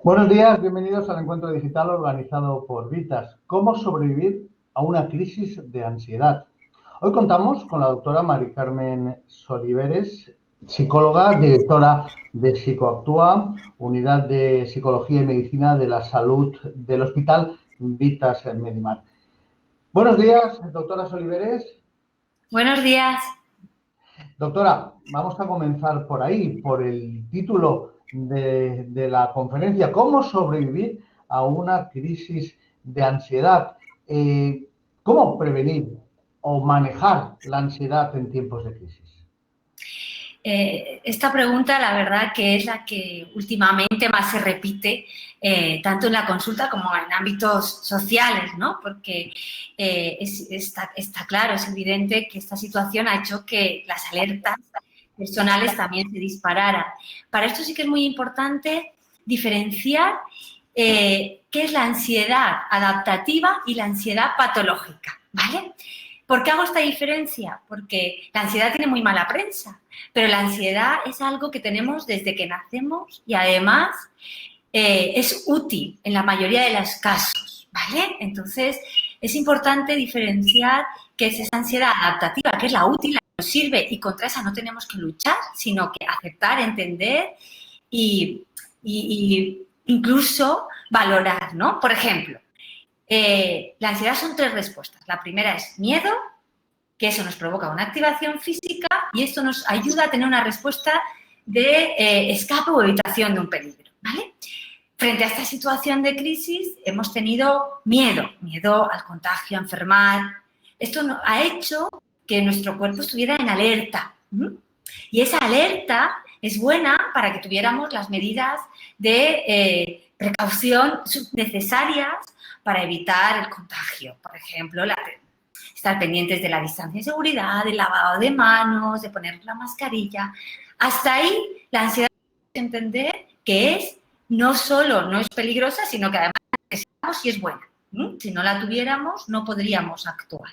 Buenos días, bienvenidos al encuentro digital organizado por Vitas. ¿Cómo sobrevivir a una crisis de ansiedad? Hoy contamos con la doctora Mari Carmen Soliveres, psicóloga, directora de Psicoactúa, Unidad de Psicología y Medicina de la Salud del Hospital Vitas Medimar. Buenos días, doctora Soliveres. Buenos días. Doctora, vamos a comenzar por ahí, por el título de la conferencia, ¿cómo sobrevivir a una crisis de ansiedad? ¿Cómo prevenir o manejar la ansiedad en tiempos de crisis? Esta pregunta, la verdad, que es la que últimamente más se repite, tanto en la consulta como en ámbitos sociales, ¿no? Porque está claro, es evidente que esta situación ha hecho que las alertas personales también se dispararan. Para esto sí que es muy importante diferenciar qué es la ansiedad adaptativa y la ansiedad patológica, ¿vale? ¿Por qué hago esta diferencia? Porque la ansiedad tiene muy mala prensa, pero la ansiedad es algo que tenemos desde que nacemos y además es útil en la mayoría de los casos, ¿vale? Entonces, es importante diferenciar qué es esa ansiedad adaptativa, que es la útil, la que nos sirve y contra esa no tenemos que luchar, sino que aceptar, entender y incluso valorar, ¿no? Por ejemplo, la ansiedad son tres respuestas. La primera es miedo, que eso nos provoca una activación física y esto nos ayuda a tener una respuesta de escape o evitación de un peligro, ¿vale? Frente a esta situación de crisis hemos tenido miedo al contagio, a enfermar. Esto ha hecho que nuestro cuerpo estuviera en alerta. Y esa alerta es buena para que tuviéramos las medidas de precaución necesarias para evitar el contagio. Por ejemplo, estar pendientes de la distancia de seguridad, del lavado de manos, de poner la mascarilla. Hasta ahí la ansiedad es entender que no solo no es peligrosa, sino que además necesitamos y es buena. Si no la tuviéramos, no podríamos actuar.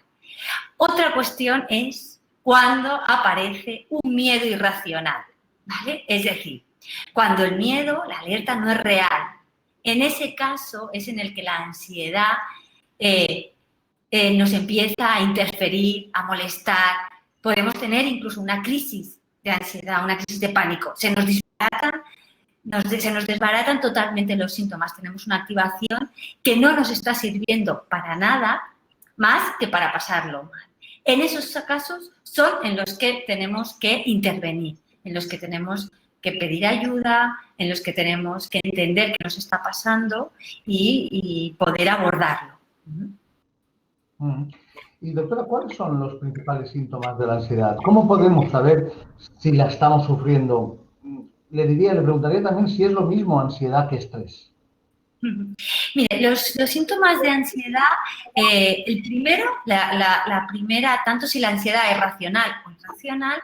Otra cuestión es cuando aparece un miedo irracional, ¿vale? Es decir, cuando el miedo, la alerta no es real. En ese caso es en el que la ansiedad nos empieza a interferir, a molestar. Podemos tener incluso una crisis de ansiedad, una crisis de pánico. Se nos desbaratan totalmente los síntomas. Tenemos una activación que no nos está sirviendo para nada más que para pasarlo mal. En esos casos son en los que tenemos que intervenir, en los que tenemos que pedir ayuda, en los que tenemos que entender qué nos está pasando y poder abordarlo. Y doctora, ¿cuáles son los principales síntomas de la ansiedad? ¿Cómo podemos saber si la estamos sufriendo? Le preguntaría también si es lo mismo ansiedad que estrés. Mire, los síntomas de ansiedad, el primero, la primera, tanto si la ansiedad es racional o irracional,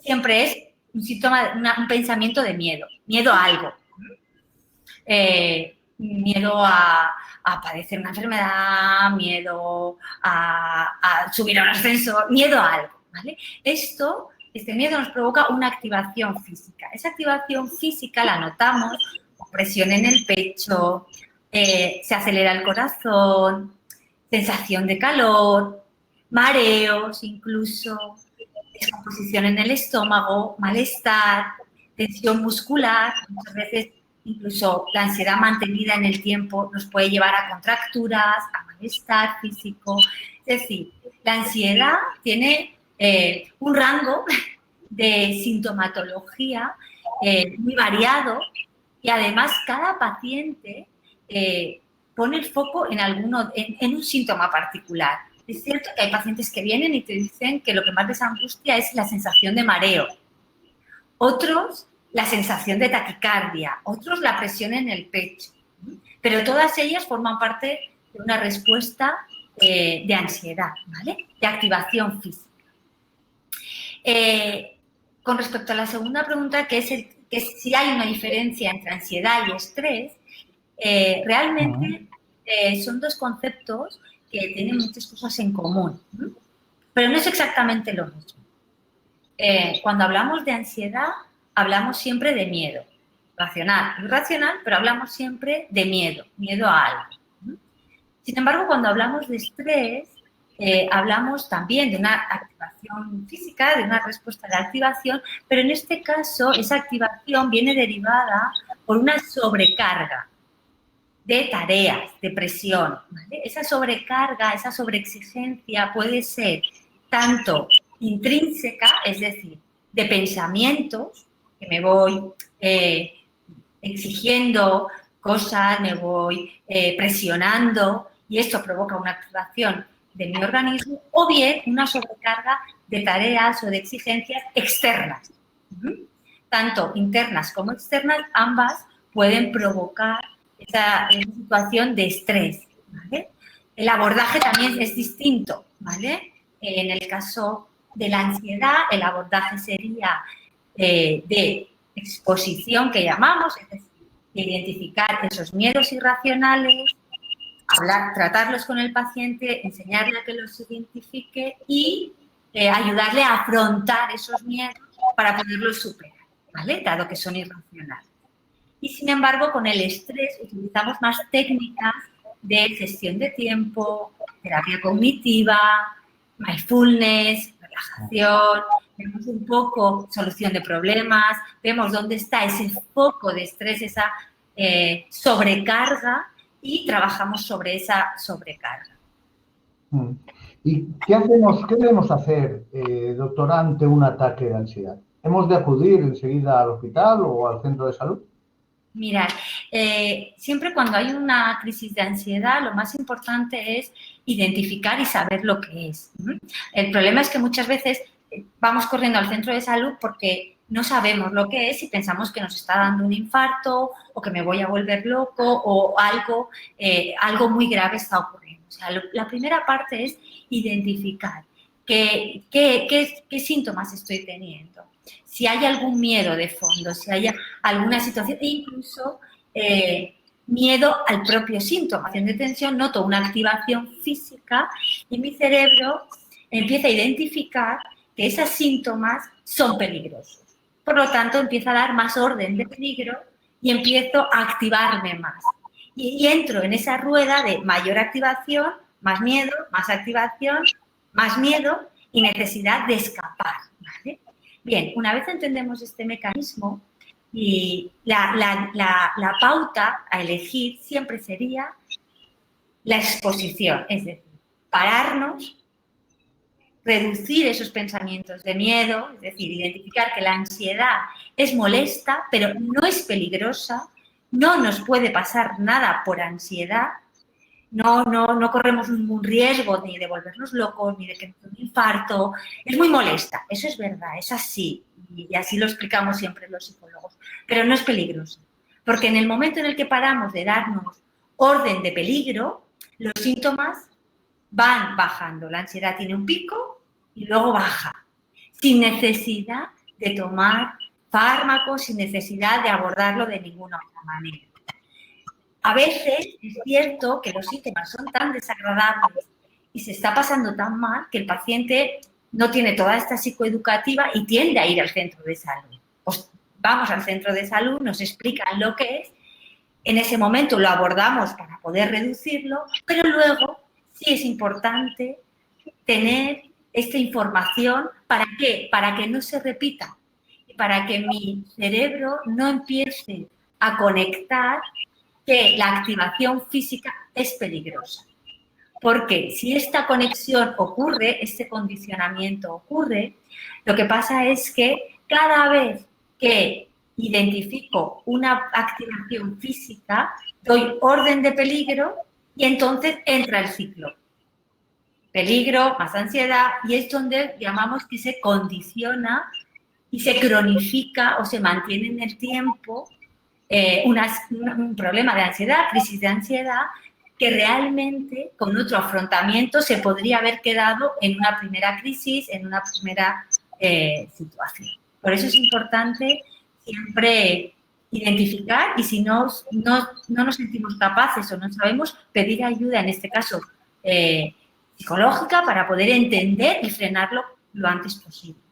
siempre es un síntoma, un pensamiento de miedo a algo. Miedo a padecer una enfermedad, miedo a subir a un ascensor, miedo a algo, ¿vale? Este miedo nos provoca una activación física. Esa activación física la notamos, presión en el pecho, se acelera el corazón, sensación de calor, mareos incluso, descomposición en el estómago, malestar, tensión muscular, muchas veces incluso la ansiedad mantenida en el tiempo nos puede llevar a contracturas, a malestar físico. Es decir, la ansiedad tiene un rango de sintomatología muy variado y además cada paciente pone el foco en un síntoma particular. Es cierto que hay pacientes que vienen y te dicen que lo que más les angustia es la sensación de mareo. Otros, la sensación de taquicardia. Otros, la presión en el pecho. Pero todas ellas forman parte de una respuesta de ansiedad, ¿vale? De activación física. Con respecto a la segunda pregunta, que es si hay una diferencia entre ansiedad y estrés, realmente son dos conceptos que tienen muchas cosas en común, pero no es exactamente lo mismo. Cuando hablamos de ansiedad, hablamos siempre de miedo. racional y irracional, pero hablamos siempre de miedo a algo. Sin embargo, cuando hablamos de estrés, hablamos también de una activación física, de una respuesta de activación, pero en este caso esa activación viene derivada por una sobrecarga de tareas, de presión, ¿vale? Esa sobrecarga, esa sobreexigencia puede ser tanto intrínseca, es decir, de pensamientos, que me voy exigiendo cosas, me voy presionando y esto provoca una activación de mi organismo, o bien una sobrecarga de tareas o de exigencias externas. Tanto internas como externas, ambas pueden provocar esa situación de estrés, ¿vale? El abordaje también es distinto, ¿vale? En el caso de la ansiedad, el abordaje sería de exposición, que llamamos, es decir, de identificar esos miedos irracionales, tratarlos con el paciente, enseñarle a que los identifique y ayudarle a afrontar esos miedos para poderlos superar, ¿vale? Dado que son irracionales. Y sin embargo, con el estrés utilizamos más técnicas de gestión de tiempo, terapia cognitiva, mindfulness, relajación, vemos un poco solución de problemas, vemos dónde está ese foco de estrés, esa sobrecarga y trabajamos sobre esa sobrecarga. ¿Y qué hacemos, qué debemos hacer, doctora, ante un ataque de ansiedad? ¿Hemos de acudir enseguida al hospital o al centro de salud? Mirad, siempre cuando hay una crisis de ansiedad, lo más importante es identificar y saber lo que es. El problema es que muchas veces vamos corriendo al centro de salud porque no sabemos lo que es y pensamos que nos está dando un infarto o que me voy a volver loco o algo muy grave está ocurriendo. O sea, la primera parte es identificar qué síntomas estoy teniendo. Si hay algún miedo de fondo, si hay alguna situación, e incluso miedo al propio síntoma. De tensión, noto una activación física y mi cerebro empieza a identificar que esos síntomas son peligrosos. Por lo tanto, empieza a dar más orden de peligro y empiezo a activarme más. Y entro en esa rueda de mayor activación, más miedo, más activación, más miedo y necesidad de escapar, ¿vale? Bien, una vez entendemos este mecanismo, y la pauta a elegir siempre sería la exposición, es decir, pararnos, reducir esos pensamientos de miedo, es decir, identificar que la ansiedad es molesta, pero no es peligrosa, no nos puede pasar nada por ansiedad, no corremos un riesgo ni de volvernos locos, ni de que nos dé un infarto. Es muy molesta, eso es verdad, es así. Y así lo explicamos siempre los psicólogos. Pero no es peligroso. Porque en el momento en el que paramos de darnos orden de peligro, los síntomas van bajando. La ansiedad tiene un pico y luego baja. Sin necesidad de tomar fármacos, sin necesidad de abordarlo de ninguna otra manera. A veces es cierto que los síntomas son tan desagradables y se está pasando tan mal que el paciente no tiene toda esta psicoeducativa y tiende a ir al centro de salud. Pues vamos al centro de salud, nos explican lo que es, en ese momento lo abordamos para poder reducirlo, pero luego sí es importante tener esta información. ¿Para qué? Para que no se repita y para que mi cerebro no empiece a conectar que la activación física es peligrosa. Porque si esta conexión ocurre, este condicionamiento ocurre, lo que pasa es que cada vez que identifico una activación física, doy orden de peligro y entonces entra el ciclo. Peligro, más ansiedad, y es donde llamamos que se condiciona y se cronifica o se mantiene en el tiempo un problema de ansiedad, crisis de ansiedad, que realmente con otro afrontamiento se podría haber quedado en una primera crisis, en una primera situación. Por eso es importante siempre identificar y si no nos sentimos capaces o no sabemos, pedir ayuda, en este caso psicológica, para poder entender y frenarlo lo antes posible.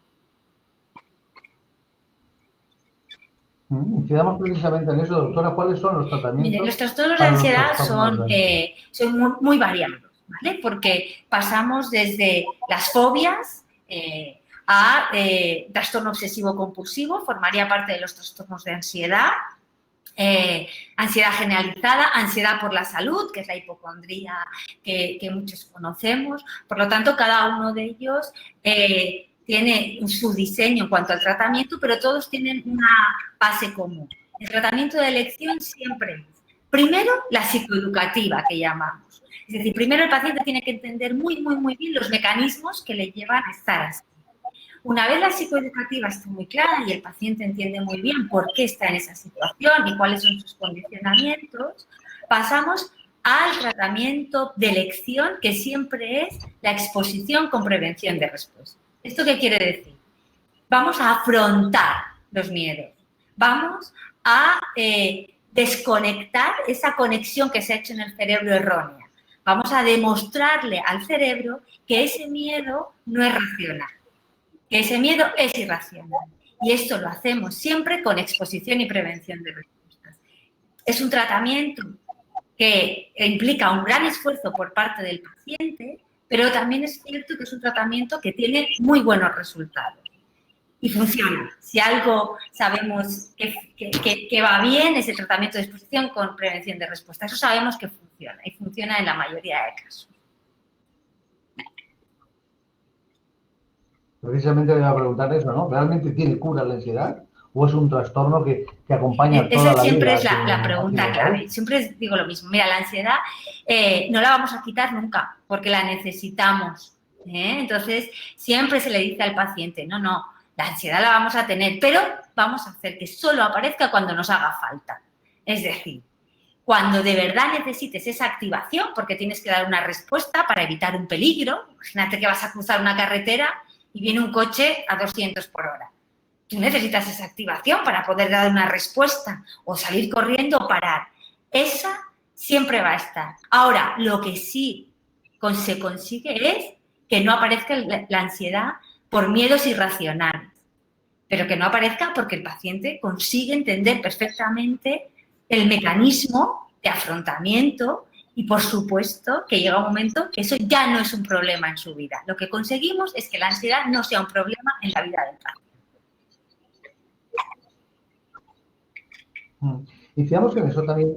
Quedamos precisamente en eso, doctora. ¿Cuáles son los Mire, tratamientos los trastornos de para los ansiedad trastornos de ansiedad? son muy variados, ¿vale? Porque pasamos desde las fobias a trastorno obsesivo-compulsivo, formaría parte de los trastornos de ansiedad, ansiedad generalizada, ansiedad por la salud, que es la hipocondría que muchos conocemos. Por lo tanto, cada uno de ellos tiene su diseño en cuanto al tratamiento, pero todos tienen una base común. El tratamiento de elección siempre es, primero, la psicoeducativa, que llamamos. Es decir, primero el paciente tiene que entender muy bien los mecanismos que le llevan a estar así. Una vez la psicoeducativa está muy clara y el paciente entiende muy bien por qué está en esa situación y cuáles son sus condicionamientos, pasamos al tratamiento de elección, que siempre es la exposición con prevención de respuesta. ¿Esto qué quiere decir? Vamos a afrontar los miedos, vamos a desconectar esa conexión que se ha hecho en el cerebro errónea. Vamos a demostrarle al cerebro que ese miedo no es racional, que ese miedo es irracional. Y esto lo hacemos siempre con exposición y prevención de respuestas. Es un tratamiento que implica un gran esfuerzo por parte del paciente, pero también es cierto que es un tratamiento que tiene muy buenos resultados. Y funciona. Si algo sabemos que va bien, es el tratamiento de exposición con prevención de respuesta. Eso sabemos que funciona y funciona en la mayoría de casos. Precisamente voy a preguntar eso, ¿no? ¿Realmente tiene cura la ansiedad? ¿O es un trastorno que acompaña toda Esa la siempre vida es la a quien pregunta lo clave. padece? Siempre digo lo mismo. Mira, la ansiedad no la vamos a quitar nunca porque la necesitamos. Entonces, siempre se le dice al paciente, no, la ansiedad la vamos a tener, pero vamos a hacer que solo aparezca cuando nos haga falta. Es decir, cuando de verdad necesites esa activación, porque tienes que dar una respuesta para evitar un peligro. Imagínate que vas a cruzar una carretera y viene un coche a 200 por hora. Tú necesitas esa activación para poder dar una respuesta o salir corriendo o parar. Esa siempre va a estar. Ahora, lo que sí se consigue es que no aparezca la ansiedad por miedos irracionales, pero que no aparezca porque el paciente consigue entender perfectamente el mecanismo de afrontamiento y, por supuesto, que llega un momento que eso ya no es un problema en su vida. Lo que conseguimos es que la ansiedad no sea un problema en la vida del paciente. Y fijamos en eso también,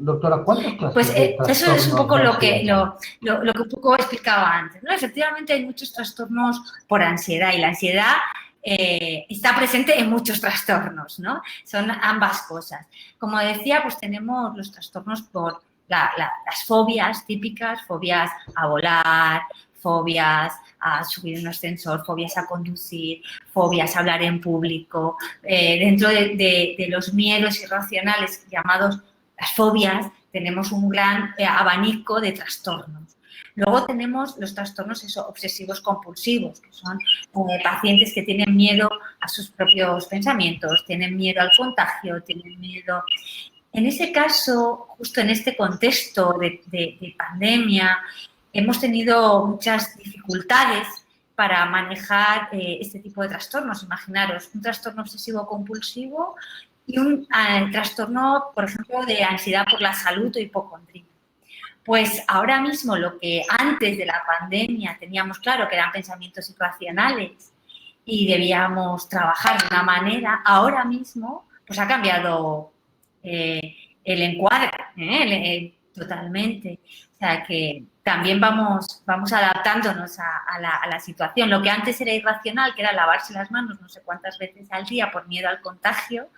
doctora, ¿cuántas Pues clases de eso es un trastornos poco de lo ansiedad que, hay? lo que un poco explicaba antes, ¿no? Efectivamente hay muchos trastornos por ansiedad y la ansiedad está presente en muchos trastornos, ¿no? Son ambas cosas. Como decía, pues tenemos los trastornos por las fobias típicas, fobias a volar, fobias a subir un ascensor, fobias a conducir, fobias a hablar en público. Dentro de los miedos irracionales llamados las fobias, tenemos un gran abanico de trastornos. Luego tenemos los trastornos obsesivos compulsivos, que son pacientes que tienen miedo a sus propios pensamientos, tienen miedo al contagio, tienen miedo. En ese caso, justo en este contexto de pandemia, hemos tenido muchas dificultades para manejar este tipo de trastornos. Imaginaros, un trastorno obsesivo-compulsivo y un trastorno, por ejemplo, de ansiedad por la salud o hipocondría. Pues ahora mismo lo que antes de la pandemia teníamos claro que eran pensamientos irracionales y debíamos trabajar de una manera, ahora mismo pues ha cambiado el encuadre, totalmente. O sea que también vamos adaptándonos a la situación. Lo que antes era irracional, que era lavarse las manos no sé cuántas veces al día por miedo al contagio,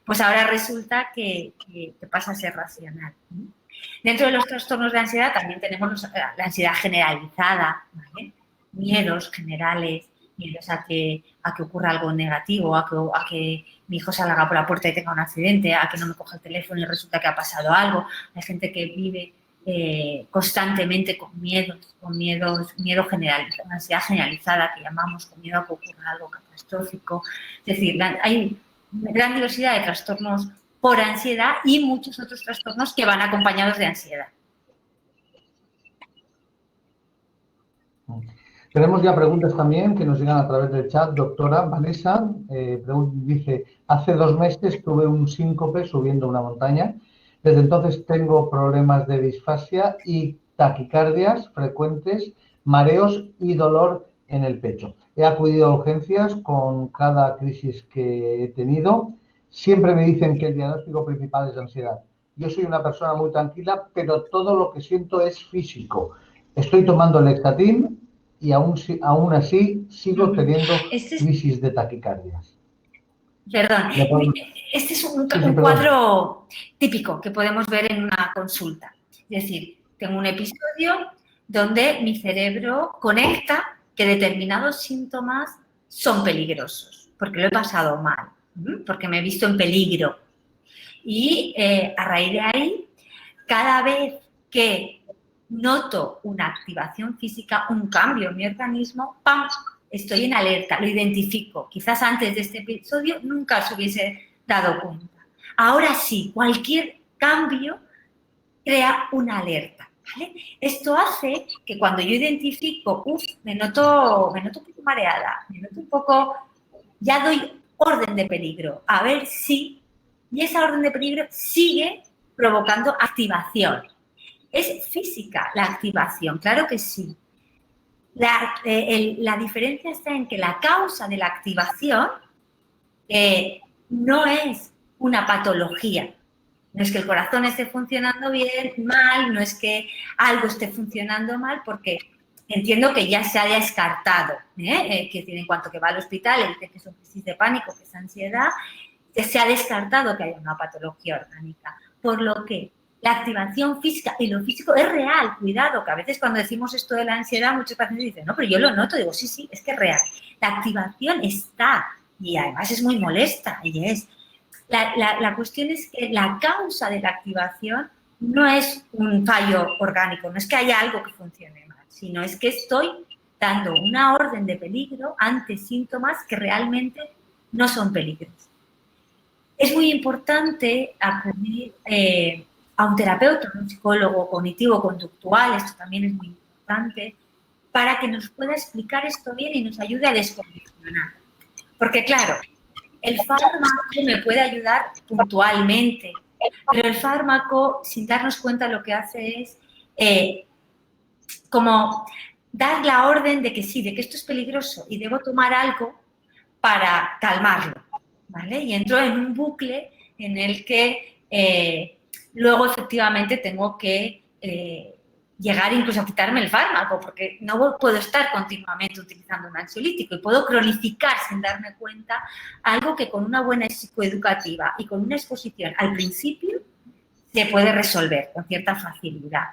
pues ahora resulta que pasa a ser racional. Dentro de los trastornos de ansiedad también tenemos la ansiedad generalizada, ¿vale? Miedos generales, miedos a que ocurra algo negativo, a que mi hijo salga por la puerta y tenga un accidente, a que no me coja el teléfono y resulta que ha pasado algo. Hay gente que vive constantemente con miedo generalizado, una ansiedad generalizada que llamamos, con miedo a que ocurra algo catastrófico. Es decir, hay una gran diversidad de trastornos por ansiedad y muchos otros trastornos que van acompañados de ansiedad. Tenemos ya preguntas también que nos llegan a través del chat. Doctora Vanessa dice, hace 2 meses tuve un síncope subiendo una montaña. Desde entonces tengo problemas de disfasia y taquicardias frecuentes, mareos y dolor en el pecho. He acudido a urgencias con cada crisis que he tenido. Siempre me dicen que el diagnóstico principal es ansiedad. Yo soy una persona muy tranquila, pero todo lo que siento es físico. Estoy tomando Lexatin y aún así sigo teniendo crisis de taquicardias. Perdón, este es un cuadro típico que podemos ver en una consulta. Es decir, tengo un episodio donde mi cerebro conecta que determinados síntomas son peligrosos, porque lo he pasado mal, porque me he visto en peligro. Y a raíz de ahí, cada vez que noto una activación física, un cambio en mi organismo, ¡pam!, estoy en alerta, lo identifico. Quizás antes de este episodio nunca se hubiese dado cuenta. Ahora sí, cualquier cambio crea una alerta, ¿vale? Esto hace que cuando yo identifico, me noto un poco mareada, me noto un poco, ya doy orden de peligro, a ver si, y esa orden de peligro sigue provocando activación. ¿Es física la activación? Claro que sí. La diferencia está en que la causa de la activación no es una patología. No es que el corazón esté funcionando bien, mal, no es que algo esté funcionando mal, porque entiendo que ya se haya descartado, que en cuanto que va al hospital y dice que es una crisis de pánico, que es ansiedad, se ha descartado que haya una patología orgánica. Por lo que la activación física y lo físico es real, cuidado, que a veces cuando decimos esto de la ansiedad, muchos pacientes dicen, no, pero yo lo noto, digo, sí, es que es real. La activación está y además es muy molesta y es. La cuestión es que la causa de la activación no es un fallo orgánico, no es que haya algo que funcione mal, sino es que estoy dando una orden de peligro ante síntomas que realmente no son peligros. Es muy importante acudir a un terapeuta, un psicólogo cognitivo-conductual, esto también es muy importante, para que nos pueda explicar esto bien y nos ayude a descondicionar. Porque, claro, el fármaco me puede ayudar puntualmente, pero el fármaco, sin darnos cuenta, lo que hace es como dar la orden de que sí, de que esto es peligroso y debo tomar algo para calmarlo, ¿vale? Y entro en un bucle en el que luego efectivamente tengo que llegar incluso a quitarme el fármaco, porque no puedo estar continuamente utilizando un ansiolítico y puedo cronificar sin darme cuenta algo que con una buena psicoeducativa y con una exposición al principio se puede resolver con cierta facilidad.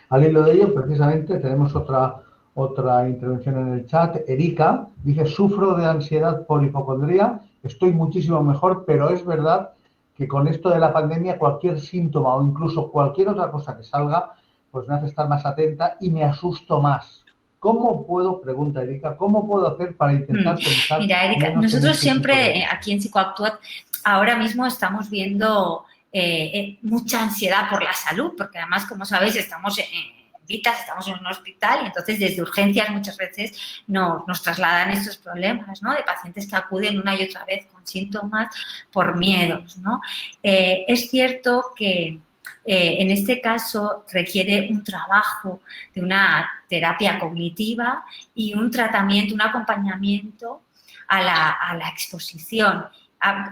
Al hilo de ello, precisamente, tenemos otra intervención en el chat. Erika dice, sufro de ansiedad por hipocondría, estoy muchísimo mejor, pero es verdad que con esto de la pandemia cualquier síntoma o incluso cualquier otra cosa que salga, pues me hace estar más atenta y me asusto más. ¿Cómo puedo, pregunta Erika, cómo puedo hacer para intentar pensar? Mira, Erika, nosotros siempre aquí en Psicoactúa ahora mismo estamos viendo mucha ansiedad por la salud, porque además, como sabéis, estamos en Vitas, estamos en un hospital y entonces desde urgencias muchas veces nos trasladan estos problemas, ¿no? De pacientes que acuden una y otra vez con síntomas por miedos, ¿no? Es cierto que en este caso requiere un trabajo de una terapia cognitiva y un tratamiento, un acompañamiento a la exposición.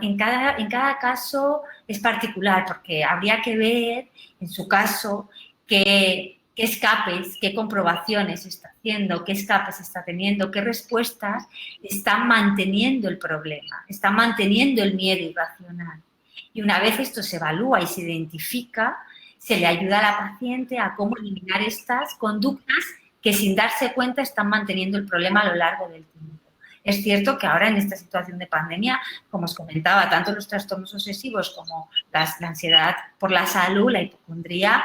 En cada caso es particular porque habría que ver, en su caso, qué escapes, qué comprobaciones está haciendo, qué escapes está teniendo, qué respuestas están manteniendo el problema, están manteniendo el miedo irracional. Y una vez esto se evalúa y se identifica, se le ayuda a la paciente a cómo eliminar estas conductas que sin darse cuenta están manteniendo el problema a lo largo del tiempo. Es cierto que ahora en esta situación de pandemia, como os comentaba, tanto los trastornos obsesivos como la ansiedad por la salud, la hipocondría,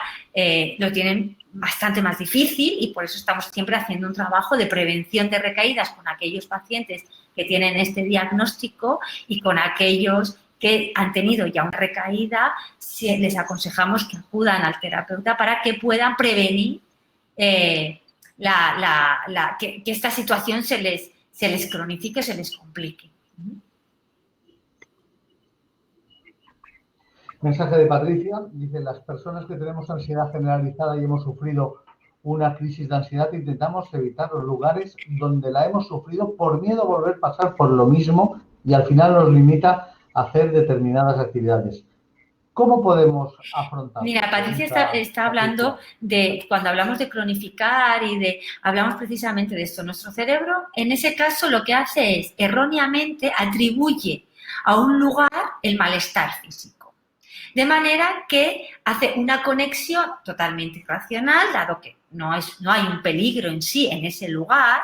lo tienen bastante más difícil y por eso estamos siempre haciendo un trabajo de prevención de recaídas con aquellos pacientes que tienen este diagnóstico y con aquellos que han tenido ya una recaída, les aconsejamos que acudan al terapeuta para que puedan prevenir que esta situación se les cronifique, se les complique. Mensaje de Patricia, dice, las personas que tenemos ansiedad generalizada y hemos sufrido una crisis de ansiedad, intentamos evitar los lugares donde la hemos sufrido por miedo a volver a pasar por lo mismo y al final nos limita a hacer determinadas actividades. ¿Cómo podemos afrontarlo? Mira, Patricia está hablando de, cuando hablamos de cronificar hablamos precisamente de esto. Nuestro cerebro, en ese caso, lo que hace es, erróneamente, atribuye a un lugar el malestar físico. De manera que hace una conexión totalmente irracional, dado que no hay un peligro en sí en ese lugar,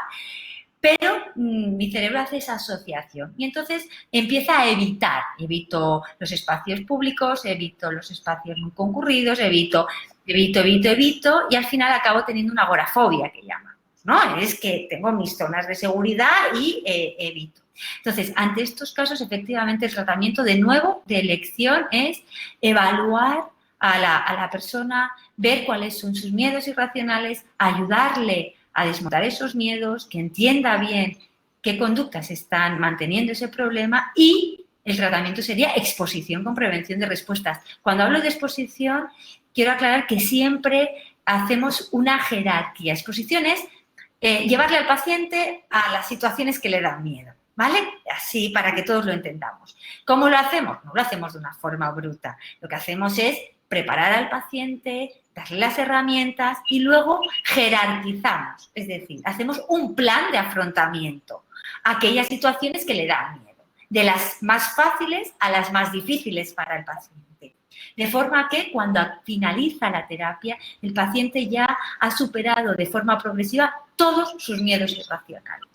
pero mi cerebro hace esa asociación y entonces empieza a evitar. Evito los espacios públicos, evito los espacios muy concurridos, evito y al final acabo teniendo una agorafobia que llaman, ¿no? Es que tengo mis zonas de seguridad y evito. Entonces, ante estos casos, efectivamente, el tratamiento de nuevo de elección es evaluar a la persona, ver cuáles son sus miedos irracionales, ayudarle a desmontar esos miedos, que entienda bien qué conductas están manteniendo ese problema y el tratamiento sería exposición con prevención de respuestas. Cuando hablo de exposición, quiero aclarar que siempre hacemos una jerarquía. Exposición es llevarle al paciente a las situaciones que le dan miedo, ¿vale? Así para que todos lo entendamos. ¿Cómo lo hacemos? No lo hacemos de una forma bruta. Lo que hacemos es preparar al paciente, darle las herramientas y luego jerarquizamos. Es decir, hacemos un plan de afrontamiento a aquellas situaciones que le dan miedo, de las más fáciles a las más difíciles para el paciente. De forma que cuando finaliza la terapia, el paciente ya ha superado de forma progresiva todos sus miedos irracionales.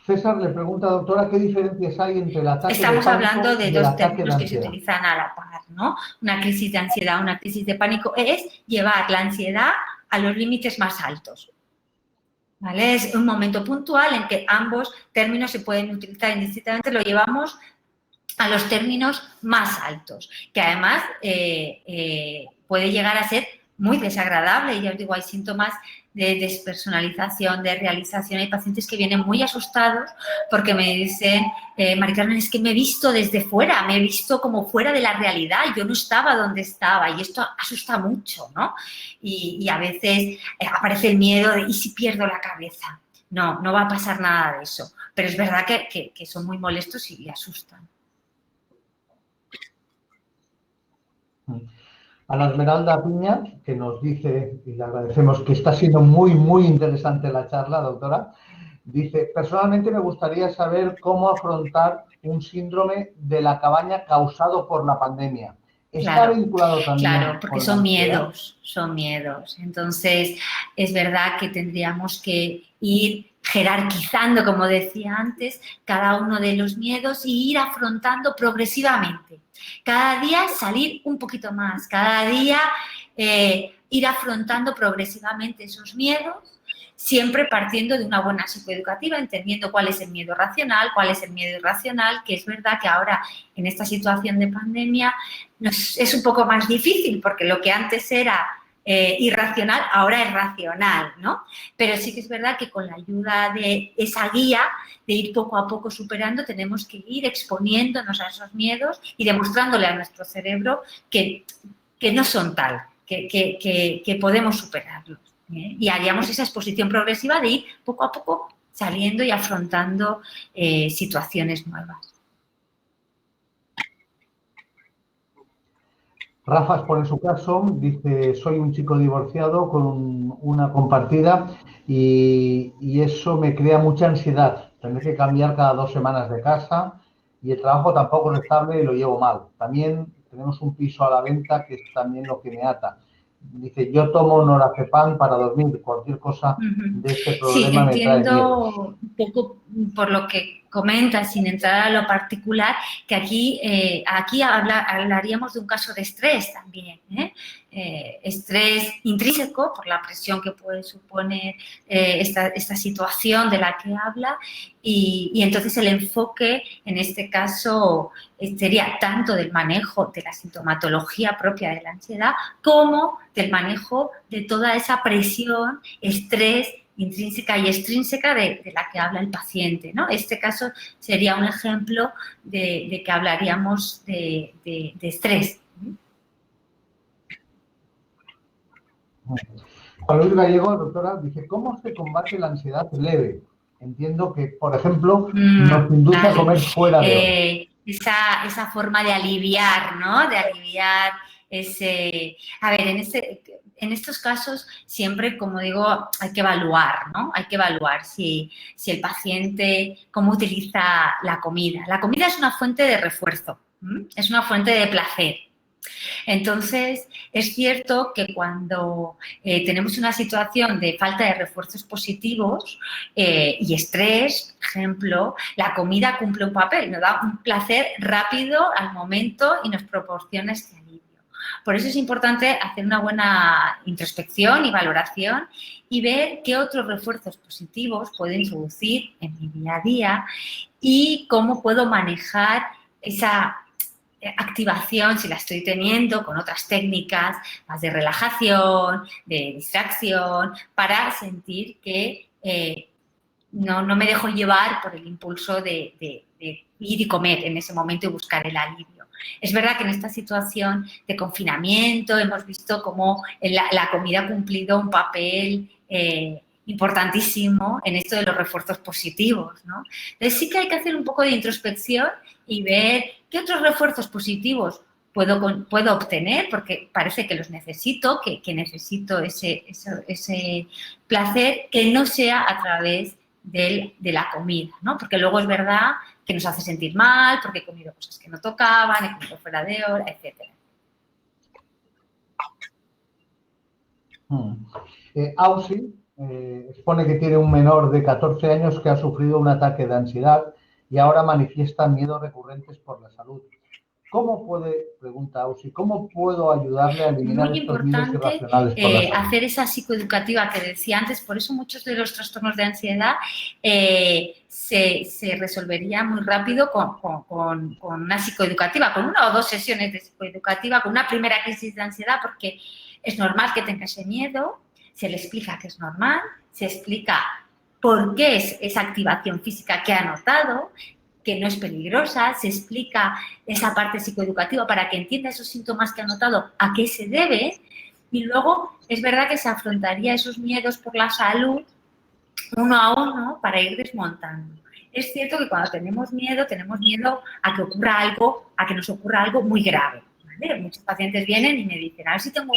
César le pregunta, doctora, ¿qué diferencias hay entre el ataque de pánico? Estamos hablando de dos términos que se ansiedad? utilizan a la par, ¿no? Una crisis de ansiedad, una crisis de pánico es llevar la ansiedad a los límites más altos, ¿vale? Es un momento puntual en que ambos términos se pueden utilizar indistintamente, lo llevamos a los términos más altos, que además puede llegar a ser muy desagradable. Ya os digo, hay síntomas de despersonalización, de realización. Hay pacientes que vienen muy asustados porque me dicen, Mari Carmen, es que me he visto desde fuera, me he visto como fuera de la realidad, yo no estaba donde estaba y esto asusta mucho, ¿no? Y a veces aparece el miedo de, ¿y si pierdo la cabeza? No, no va a pasar nada de eso, pero es verdad que son muy molestos y asustan. A la Esmeralda Piña, que nos dice, y le agradecemos, que está siendo muy, muy interesante la charla, doctora, dice, personalmente me gustaría saber cómo afrontar un síndrome de la cabaña causado por la pandemia. ¿Está vinculado también? Claro, porque son miedos. Entonces, es verdad que tendríamos que ir jerarquizando, como decía antes, cada uno de los miedos y ir afrontando progresivamente. Cada día salir un poquito más, cada día ir afrontando progresivamente esos miedos, siempre partiendo de una buena psicoeducativa, entendiendo cuál es el miedo racional, cuál es el miedo irracional, que es verdad que ahora en esta situación de pandemia es un poco más difícil porque lo que antes era irracional, ahora es racional, ¿no? Pero sí que es verdad que con la ayuda de esa guía, de ir poco a poco superando, tenemos que ir exponiéndonos a esos miedos y demostrándole a nuestro cerebro que no son tal, que podemos superarlos. Y haríamos esa exposición progresiva de ir poco a poco saliendo y afrontando situaciones nuevas. Rafa expone su caso, dice, soy un chico divorciado con una compartida y eso me crea mucha ansiedad. Tener que cambiar cada 2 semanas de casa y el trabajo tampoco es estable y lo llevo mal. También tenemos un piso a la venta que es también lo que me ata. Dice, yo tomo Norazepam para dormir, cualquier cosa de este problema me trae miedo. Un poco por lo que comentas, sin entrar a lo particular, que aquí hablaríamos de un caso de estrés también, ¿eh? Estrés intrínseco por la presión que puede suponer esta situación de la que habla y entonces el enfoque en este caso sería tanto del manejo de la sintomatología propia de la ansiedad como del manejo de toda esa presión, estrés intrínseca y extrínseca de la que habla el paciente, ¿no? Este caso sería un ejemplo de que hablaríamos de estrés. Juan Luis Gallego, doctora, dice, ¿cómo se combate la ansiedad leve? Entiendo que, por ejemplo, nos induce a comer fuera de hora. Esa forma de aliviar, ¿no? De aliviar ese... A ver, en estos casos siempre, como digo, hay que evaluar, ¿no? Hay que evaluar si el paciente, cómo utiliza la comida. La comida es una fuente de refuerzo, es una fuente de placer. Entonces, es cierto que cuando tenemos una situación de falta de refuerzos positivos y estrés, por ejemplo, la comida cumple un papel, nos da un placer rápido al momento y nos proporciona este alivio. Por eso es importante hacer una buena introspección y valoración y ver qué otros refuerzos positivos puedo introducir en mi día a día y cómo puedo manejar esa activación, si la estoy teniendo, con otras técnicas más de relajación, de distracción, para sentir que no me dejo llevar por el impulso de ir y comer en ese momento y buscar el alivio. Es verdad que en esta situación de confinamiento hemos visto cómo la comida ha cumplido un papel importantísimo en esto de los refuerzos positivos, ¿no? Entonces sí que hay que hacer un poco de introspección y ver qué otros refuerzos positivos puedo obtener, porque parece que los necesito, que necesito ese placer que no sea a través de la comida, ¿no? Porque luego es verdad que nos hace sentir mal, porque he comido cosas que no tocaban, he comido fuera de hora, etc. Ausi expone que tiene un menor de 14 años que ha sufrido un ataque de ansiedad y ahora manifiesta miedos recurrentes por la salud. ¿Cómo puede, pregunta Ausi, cómo puedo ayudarle a eliminar estos miedos irracionales por la salud? Hacer esa psicoeducativa que decía antes, por eso muchos de los trastornos de ansiedad se resolverían muy rápido con una psicoeducativa, con 1 o 2 sesiones de psicoeducativa, con una primera crisis de ansiedad, porque es normal que tenga ese miedo, se le explica que es normal, se explica por qué es esa activación física que ha notado, que no es peligrosa, se explica esa parte psicoeducativa para que entienda esos síntomas que ha notado, a qué se debe, y luego es verdad que se afrontaría esos miedos por la salud uno a uno para ir desmontando. Es cierto que cuando tenemos miedo a que ocurra algo, a que nos ocurra algo muy grave, ¿vale? Muchos pacientes vienen y me dicen, a ver si tengo,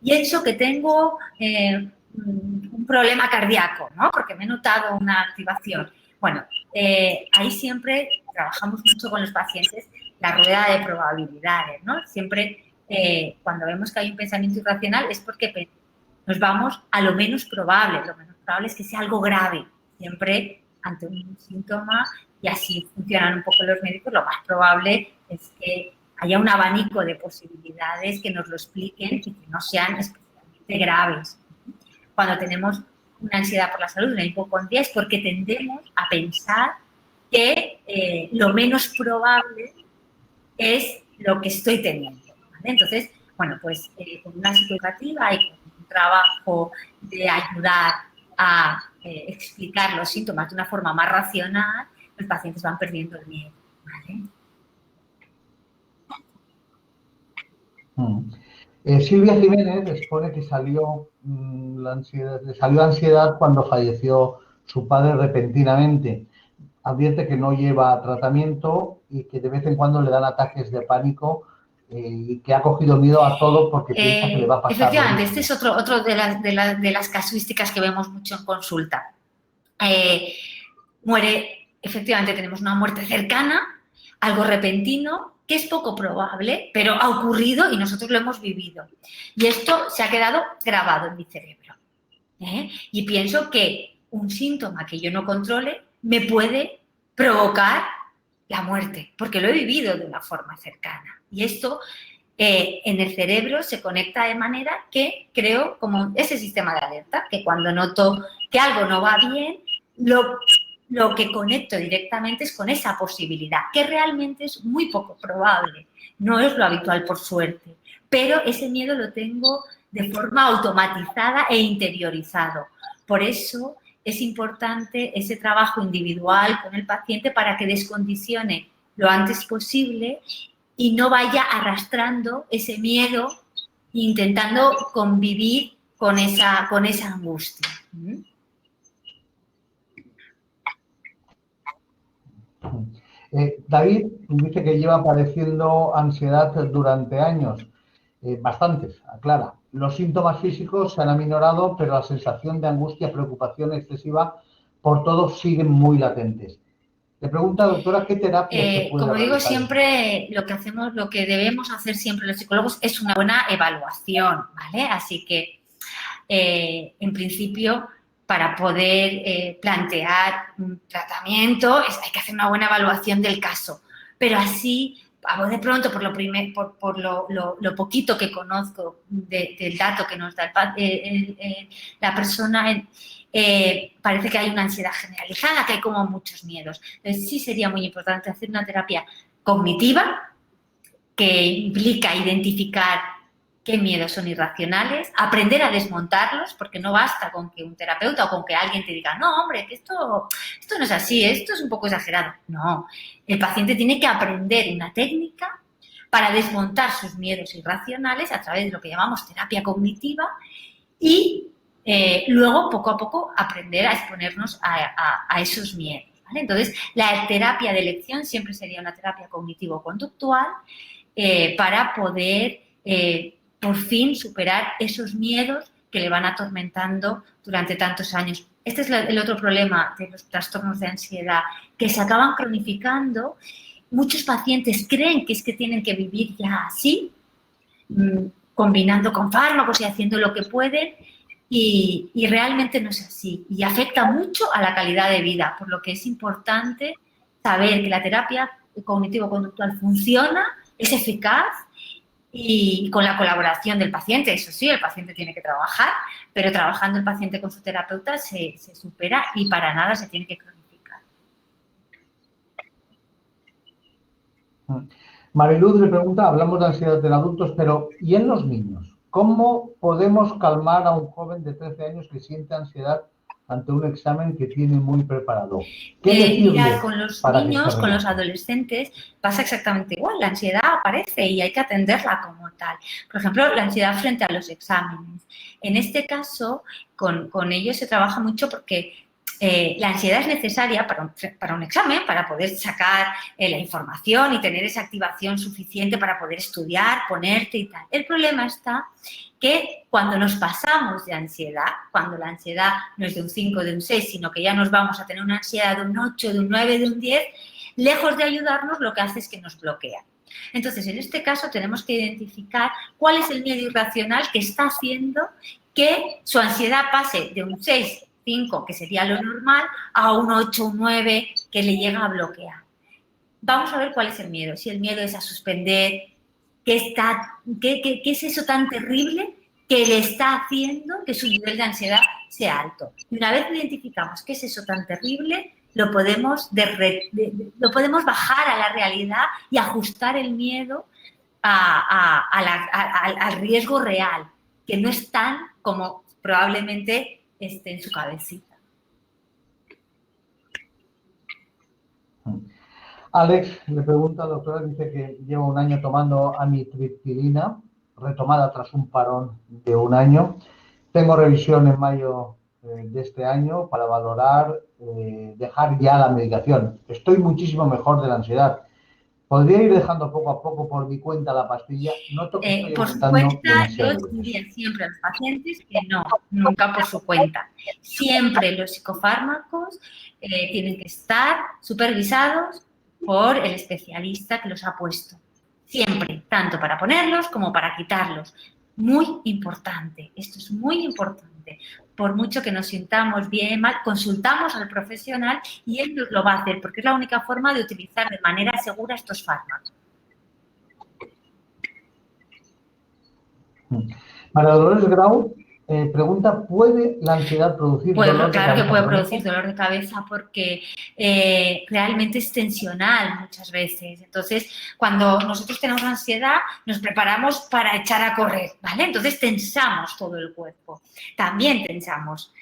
pienso que tengo un problema cardíaco, ¿no? Porque me he notado una activación. Bueno, ahí siempre trabajamos mucho con los pacientes la rueda de probabilidades, ¿no? Siempre cuando vemos que hay un pensamiento irracional es porque nos vamos a lo menos probable. Lo menos probable es que sea algo grave. Siempre ante un síntoma, y así funcionan un poco los médicos, lo más probable es que haya un abanico de posibilidades que nos lo expliquen y que no sean especialmente graves. Cuando tenemos una ansiedad por la salud, una hipocondría, es porque tendemos a pensar que lo menos probable es lo que estoy teniendo, ¿vale? Entonces, bueno, pues con una psicoeducativa y con un trabajo de ayudar a explicar los síntomas de una forma más racional, los pacientes van perdiendo el miedo, ¿vale? Silvia Jiménez expone que le salió ansiedad cuando falleció su padre repentinamente. Advierte que no lleva tratamiento y que de vez en cuando le dan ataques de pánico y que ha cogido miedo a todo porque piensa que le va a pasar. Efectivamente, este es otro de las casuísticas que vemos mucho en consulta. Efectivamente tenemos una muerte cercana, algo repentino, que es poco probable, pero ha ocurrido y nosotros lo hemos vivido. Y esto se ha quedado grabado en mi cerebro. Y pienso que un síntoma que yo no controle me puede provocar la muerte, porque lo he vivido de una forma cercana. Y esto en el cerebro se conecta de manera que creo como ese sistema de alerta, que cuando noto que algo no va bien, lo que conecto directamente es con esa posibilidad, que realmente es muy poco probable, no es lo habitual por suerte, pero ese miedo lo tengo de forma automatizada e interiorizado. Por eso es importante ese trabajo individual con el paciente para que descondicione lo antes posible y no vaya arrastrando ese miedo, intentando convivir con esa angustia. David dice que lleva padeciendo ansiedad durante años, bastantes, aclara. Los síntomas físicos se han aminorado, pero la sensación de angustia, preocupación excesiva por todo siguen muy latentes. Le pregunta, doctora, ¿qué terapia se puede Como digo, realizar? siempre lo que debemos hacer siempre los psicólogos es una buena evaluación, ¿vale? Así que, en principio, para poder plantear un tratamiento hay que hacer una buena evaluación del caso. Pero así, de pronto, por lo poquito que conozco del dato que nos da la persona, parece que hay una ansiedad generalizada, que hay como muchos miedos. Entonces, sí sería muy importante hacer una terapia cognitiva que implica identificar qué miedos son irracionales, aprender a desmontarlos, porque no basta con que un terapeuta o con que alguien te diga, no, hombre, que esto no es así, esto es un poco exagerado. No, el paciente tiene que aprender una técnica para desmontar sus miedos irracionales a través de lo que llamamos terapia cognitiva y luego, poco a poco, aprender a exponernos a esos miedos, ¿vale? Entonces, la terapia de elección siempre sería una terapia cognitivo-conductual para poder, por fin, superar esos miedos que le van atormentando durante tantos años. Este es el otro problema de los trastornos de ansiedad, que se acaban cronificando. Muchos pacientes creen que es que tienen que vivir ya así, combinando con fármacos y haciendo lo que pueden, y realmente no es así. Y afecta mucho a la calidad de vida, por lo que es importante saber que la terapia cognitivo-conductual funciona, es eficaz y con la colaboración del paciente. Eso sí, el paciente tiene que trabajar, pero trabajando el paciente con su terapeuta se supera y para nada se tiene que cronificar. Mariluz le pregunta, hablamos de ansiedad en adultos, pero ¿y en los niños? ¿Cómo podemos calmar a un joven de 13 años que siente ansiedad ante un examen que tiene muy preparado? ¿Qué decirle Mira, con los para niños, que con los adolescentes, pasa exactamente igual. La ansiedad aparece y hay que atenderla como tal. Por ejemplo, la ansiedad frente a los exámenes. En este caso, con ellos se trabaja mucho porque la ansiedad es necesaria para un examen, para poder sacar la información y tener esa activación suficiente para poder estudiar, ponerte y tal. El problema está que cuando nos pasamos de ansiedad, cuando la ansiedad no es de un 5, de un 6, sino que ya nos vamos a tener una ansiedad de un 8, de un 9, de un 10, lejos de ayudarnos, lo que hace es que nos bloquea. Entonces, en este caso, tenemos que identificar cuál es el miedo irracional que está haciendo que su ansiedad pase de un 6, 5, que sería lo normal, a un 8, un 9, que le llega a bloquear. Vamos a ver cuál es el miedo. Si el miedo es a suspender, ¿qué es eso tan terrible que le está haciendo que su nivel de ansiedad sea alto? Y una vez identificamos qué es eso tan terrible, lo podemos bajar a la realidad y ajustar el miedo al riesgo real, que no es tan como probablemente esté en su cabecita. Alex le pregunta, doctora, dice que lleva un año tomando amitriptilina, retomada tras un parón de un año. Tengo revisión en mayo de este año para valorar dejar ya la medicación. Estoy muchísimo mejor de la ansiedad. ¿Podría ir dejando poco a poco por mi cuenta la pastilla? Noto que estoy Por su aumentando cuenta, yo demasiado. diría siempre a los pacientes que no, nunca por su cuenta. Siempre los psicofármacos tienen que estar supervisados por el especialista que los ha puesto. Siempre, tanto para ponerlos como para quitarlos. Muy importante, esto es muy importante. paciente. Por mucho que nos sintamos bien, mal, consultamos al profesional y él nos lo va a hacer, porque es la única forma de utilizar de manera segura estos fármacos. María Dolores Grau pregunta, ¿puede la ansiedad producir dolor de Claro que cabeza puede crónico? producir dolor de cabeza porque realmente es tensional muchas veces. Entonces, cuando nosotros tenemos ansiedad, nos preparamos para echar a correr, ¿vale? Entonces, tensamos todo el cuerpo. También tensamos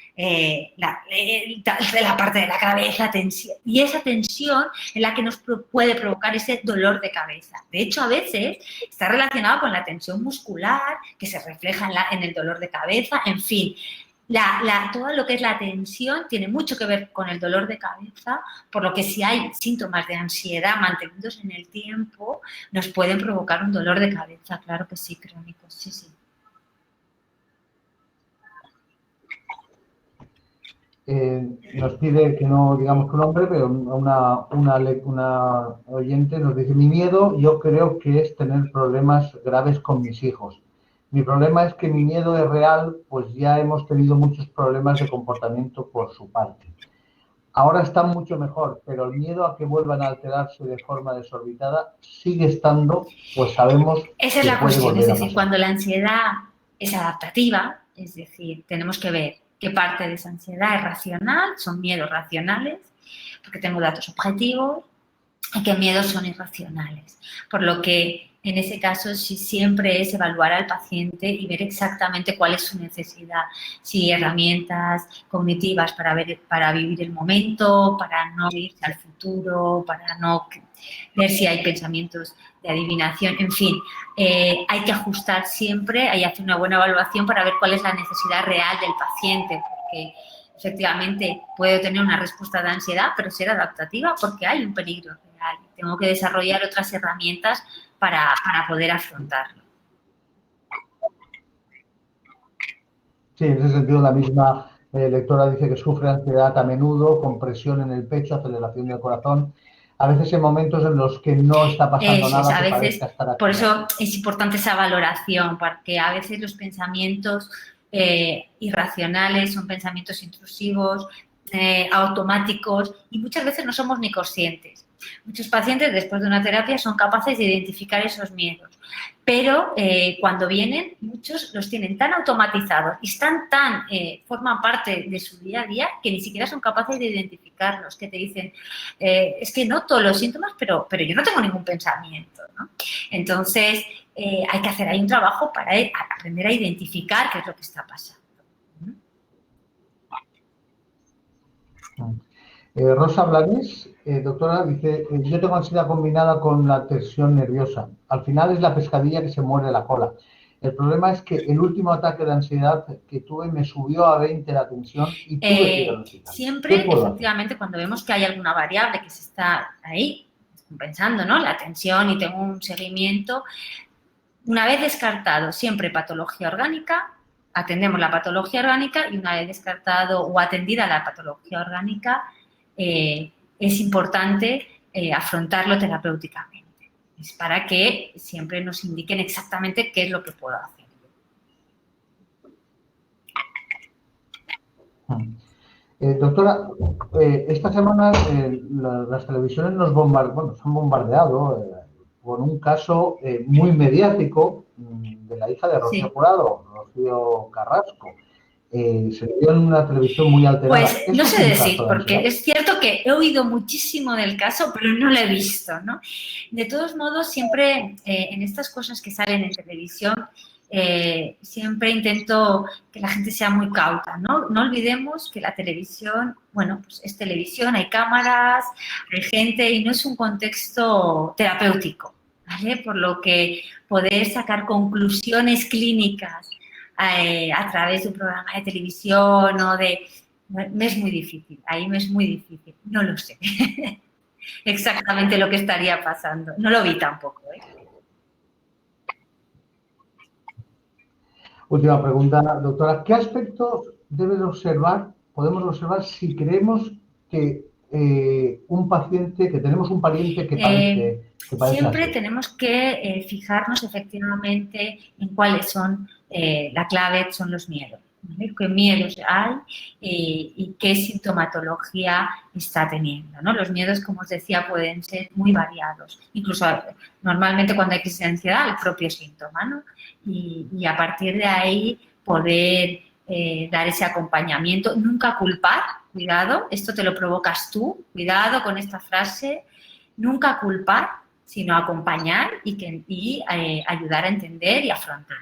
la parte de la cabeza, tensión. Y esa tensión es la que nos puede provocar ese dolor de cabeza. De hecho, a veces está relacionado con la tensión muscular, que se refleja en el dolor de cabeza, en fin. Todo lo que es la tensión tiene mucho que ver con el dolor de cabeza, por lo que si hay síntomas de ansiedad mantenidos en el tiempo, nos pueden provocar un dolor de cabeza, claro que sí, crónico, sí, sí. Nos pide que no digamos tu nombre, pero una oyente nos dice, mi miedo yo creo que es tener problemas graves con mis hijos. Mi problema es que mi miedo es real, pues ya hemos tenido muchos problemas de comportamiento por su parte. Ahora está mucho mejor, pero el miedo a que vuelvan a alterarse de forma desorbitada sigue estando, pues sabemos esa es que la puede cuestión, volver es a decir, pasar. cuando la ansiedad es adaptativa, es decir, tenemos que ver qué parte de esa ansiedad es racional, son miedos racionales, porque tengo datos objetivos, y qué miedos son irracionales. Por lo que en ese caso sí siempre es evaluar al paciente y ver exactamente cuál es su necesidad, si herramientas cognitivas para vivir el momento, para no irse al futuro, para no ver si hay pensamientos de adivinación, en fin, hay que ajustar siempre, hay que hacer una buena evaluación para ver cuál es la necesidad real del paciente, porque efectivamente puedo tener una respuesta de ansiedad, pero ser adaptativa porque hay un peligro real. Tengo que desarrollar otras herramientas para poder afrontarlo. Sí, en ese sentido la misma lectora dice que sufre ansiedad a menudo, con presión en el pecho, aceleración del corazón, a veces en momentos en los que no está pasando Eso es, nada a que veces, parezca estar por activado. eso es importante esa valoración, porque a veces los pensamientos irracionales son pensamientos intrusivos, automáticos, y muchas veces no somos ni conscientes. Muchos pacientes después de una terapia son capaces de identificar esos miedos, pero cuando vienen, muchos los tienen tan automatizados y forman parte de su día a día que ni siquiera son capaces de identificarlos, que te dicen, es que noto los síntomas, pero yo no tengo ningún pensamiento, ¿no? Entonces, hay que hacer ahí un trabajo para aprender a identificar qué es lo que está pasando. Rosa Blanes, doctora, dice, yo tengo ansiedad combinada con la tensión nerviosa. Al final es la pescadilla que se muerde la cola. El problema es que el último ataque de ansiedad que tuve me subió a 20 la tensión y tuve que ir al hospital. Siempre, efectivamente, cuando vemos que hay alguna variable que se está ahí compensando, ¿no? La tensión y tengo un seguimiento, una vez descartado siempre patología orgánica, atendemos la patología orgánica y una vez descartado o atendida la patología orgánica, es importante afrontarlo terapéuticamente. Es para que siempre nos indiquen exactamente qué es lo que puedo hacer. Doctora, esta semana las televisiones nos han bombardeado por un caso muy mediático de la hija de Rocío Jurado, Rocío Carrasco. Se vio en una televisión muy alterada. Pues no sé decir, porque es cierto que he oído muchísimo del caso, pero no lo he visto, ¿no? De todos modos, siempre en estas cosas que salen en televisión, siempre intento que la gente sea muy cauta, ¿no? No olvidemos que la televisión, bueno, pues es televisión, hay cámaras, hay gente y no es un contexto terapéutico, ¿vale? Por lo que poder sacar conclusiones clínicas a través de un programa de televisión o me es muy difícil, ahí me es muy difícil, no lo sé exactamente lo que estaría pasando, no lo vi tampoco, ¿eh? Última pregunta, doctora, ¿qué aspectos podemos observar si creemos que tenemos un pariente que padece siempre tenemos que fijarnos efectivamente en cuáles son, la clave son los miedos, ¿vale? ¿Qué miedos hay y qué sintomatología está teniendo, ¿no? Los miedos, como os decía, pueden ser muy variados. Incluso normalmente cuando hay crisis de ansiedad, el propio síntoma, ¿no? Y a partir de ahí poder dar ese acompañamiento. Nunca culpar, cuidado, esto te lo provocas tú, cuidado con esta frase, nunca culpar, sino acompañar y ayudar a entender y afrontar.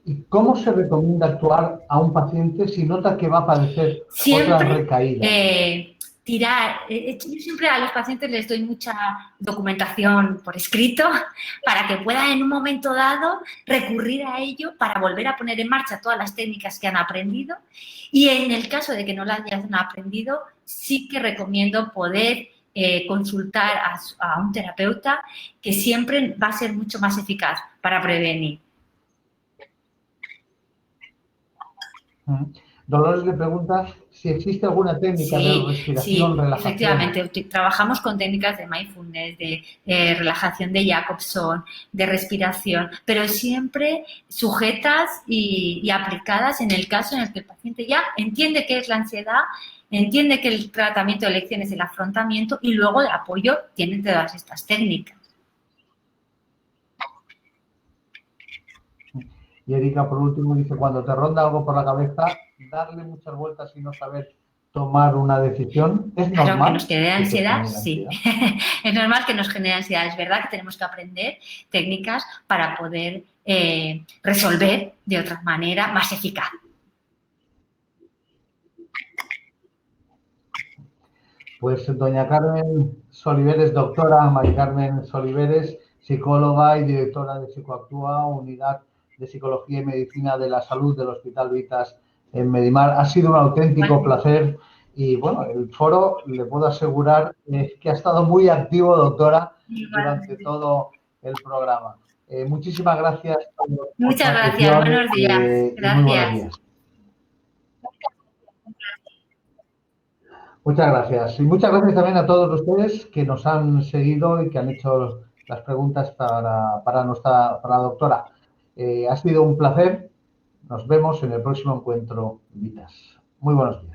¿Y cómo se recomienda actuar a un paciente si nota que va a padecer otra Siempre recaída? yo siempre a los pacientes les doy mucha documentación por escrito para que puedan en un momento dado recurrir a ello para volver a poner en marcha todas las técnicas que han aprendido y en el caso de que no las hayan aprendido, sí que recomiendo poder consultar a un terapeuta que siempre va a ser mucho más eficaz para prevenir. Dolores le pregunta si existe alguna técnica de respiración, relajación. Efectivamente, trabajamos con técnicas de mindfulness, de relajación de Jacobson, de respiración, pero siempre sujetas y aplicadas en el caso en el que el paciente ya entiende qué es la ansiedad, entiende que el tratamiento de elección es el afrontamiento y luego de apoyo tienen todas estas técnicas. Y Erika, por último, dice, cuando te ronda algo por la cabeza, darle muchas vueltas y no saber tomar una decisión, ¿es normal? Claro, que nos genere ansiedad, sí. Es normal que nos genere ansiedad. Es verdad que tenemos que aprender técnicas para poder resolver de otra manera más eficaz. Pues doña Carmen Soliveres, doctora Mari Carmen Soliveres, psicóloga y directora de Psicoactúa, Unidad de Psicología y Medicina de la Salud del Hospital Vitas en Medimar. Ha sido un auténtico placer y, bueno, el foro, le puedo asegurar que ha estado muy activo, doctora, durante todo el programa. Muchísimas gracias. Muchas gracias. Buenos días. Gracias. Muy buenos días. Muchas gracias. Y muchas gracias también a todos ustedes que nos han seguido y que han hecho las preguntas para la doctora. Ha sido un placer. Nos vemos en el próximo encuentro Vitas. Muy buenos días.